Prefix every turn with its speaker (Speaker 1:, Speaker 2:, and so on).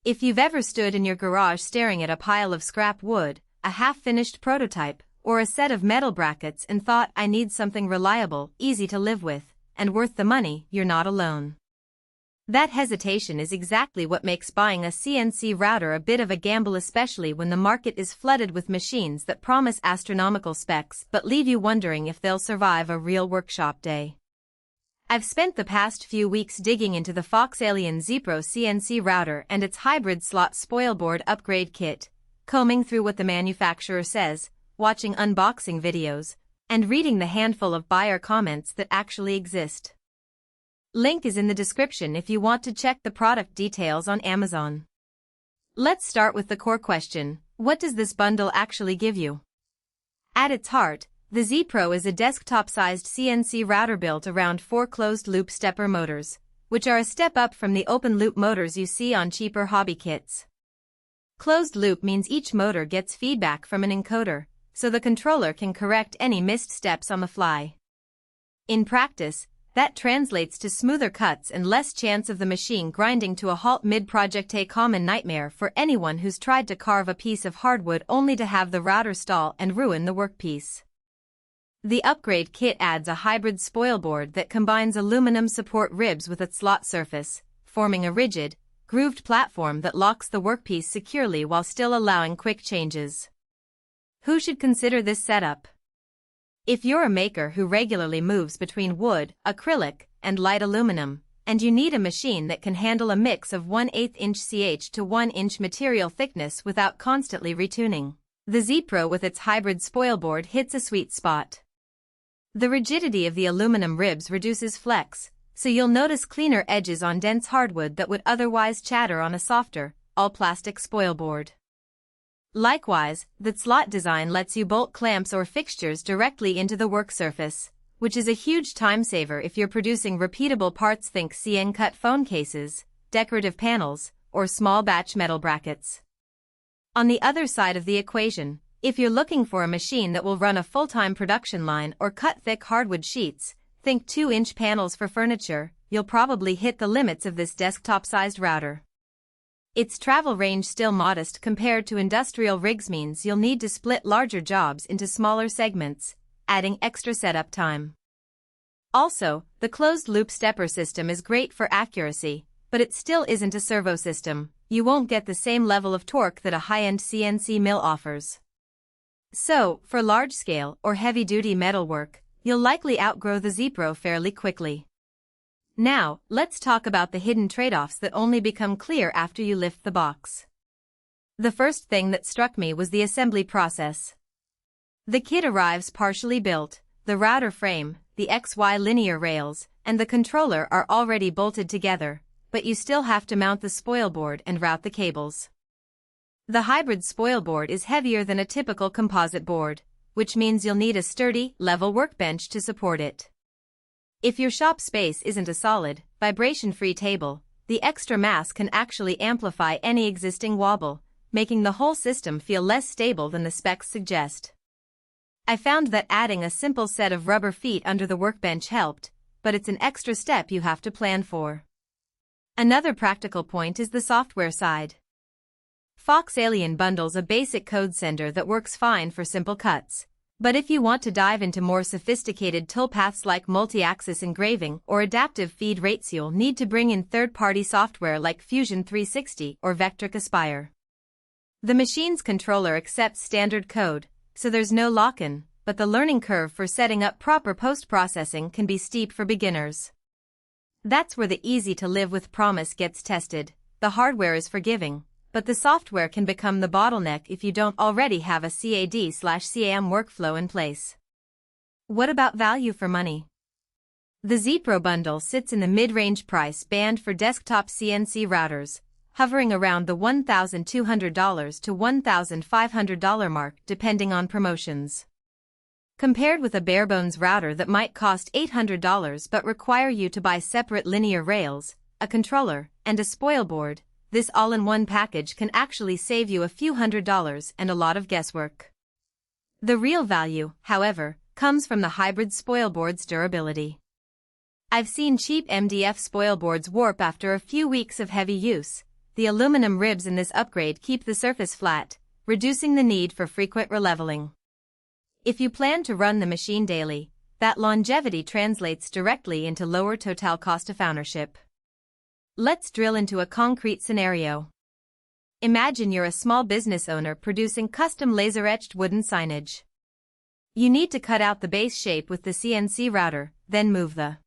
Speaker 1: If you've ever stood in your garage staring at a pile of scrap wood, a half-finished prototype, or a set of metal brackets and thought, I need something reliable, easy to live with, and worth the money, you're not alone. That hesitation is exactly what makes buying a CNC router a bit of a gamble, especially when the market is flooded with machines that promise astronomical specs but leave you wondering if they'll survive a real workshop day. I've spent the past few weeks digging into the FoxAlien ZPro CNC router and its hybrid slot Spoilboard upgrade kit, combing through what the manufacturer says, watching unboxing videos, and reading the handful of buyer comments that actually exist. Link is in the description if you want to check the product details on Amazon. Let's start with the core question: what does this bundle actually give you? At its heart, the ZPro is a desktop-sized CNC router built around 4 closed-loop stepper motors, which are a step up from the open-loop motors you see on cheaper hobby kits. Closed-loop means each motor gets feedback from an encoder, so the controller can correct any missed steps on the fly. In practice, that translates to smoother cuts and less chance of the machine grinding to a halt mid-project, a common nightmare for anyone who's tried to carve a piece of hardwood only to have the router stall and ruin the workpiece. The upgrade kit adds a hybrid spoilboard that combines aluminum support ribs with a slot surface, forming a rigid, grooved platform that locks the workpiece securely while still allowing quick changes. Who should consider this setup? If you're a maker who regularly moves between wood, acrylic, and light aluminum, and you need a machine that can handle a mix of 1/8 inch CH to 1 inch material thickness without constantly retuning, the ZPro with its hybrid spoilboard hits a sweet spot. The rigidity of the aluminum ribs reduces flex, so you'll notice cleaner edges on dense hardwood that would otherwise chatter on a softer, all-plastic spoilboard. Likewise, the slot design lets you bolt clamps or fixtures directly into the work surface, which is a huge time saver if you're producing repeatable parts. Think CNC cut phone cases, decorative panels, or small batch metal brackets. On the other side of the equation, if you're looking for a machine that will run a full-time production line or cut thick hardwood sheets, think 2-inch panels for furniture, you'll probably hit the limits of this desktop-sized router. Its travel range, still modest compared to industrial rigs, means you'll need to split larger jobs into smaller segments, adding extra setup time. Also, the closed-loop stepper system is great for accuracy, but it still isn't a servo system. You won't get the same level of torque that a high-end CNC mill offers. So, for large-scale or heavy-duty metalwork, you'll likely outgrow the ZPro fairly quickly. Now, let's talk about the hidden trade-offs that only become clear after you lift the box. The first thing that struck me was the assembly process. The kit arrives partially built, the router frame, the XY linear rails, and the controller are already bolted together, but you still have to mount the spoilboard and route the cables. The hybrid spoilboard is heavier than a typical composite board, which means you'll need a sturdy, level workbench to support it. If your shop space isn't a solid, vibration-free table, the extra mass can actually amplify any existing wobble, making the whole system feel less stable than the specs suggest. I found that adding a simple set of rubber feet under the workbench helped, but it's an extra step you have to plan for. Another practical point is the software side. FoxAlien bundles a basic code sender that works fine for simple cuts, but if you want to dive into more sophisticated toolpaths like multi-axis engraving or adaptive feed rates, you'll need to bring in third-party software like Fusion 360 or Vectric Aspire. The machine's controller accepts standard code, so there's no lock-in, but the learning curve for setting up proper post-processing can be steep for beginners. That's where the easy-to-live-with promise gets tested. The hardware is forgiving, but the software can become the bottleneck if you don't already have a CAD/CAM workflow in place. What about value for money? The ZPro bundle sits in the mid-range price band for desktop CNC routers, hovering around the $1,200 to $1,500 mark depending on promotions. Compared with a barebones router that might cost $800 but require you to buy separate linear rails, a controller, and a spoilboard, this all-in-one package can actually save you a few $100s and a lot of guesswork. The real value, however, comes from the hybrid spoilboard's durability. I've seen cheap MDF spoilboards warp after a few weeks of heavy use, the aluminum ribs in this upgrade keep the surface flat, reducing the need for frequent releveling. If you plan to run the machine daily, that longevity translates directly into lower total cost of ownership. Let's drill into a concrete scenario. Imagine you're a small business owner producing custom laser-etched wooden signage. You need to cut out the base shape with the CNC router, then move the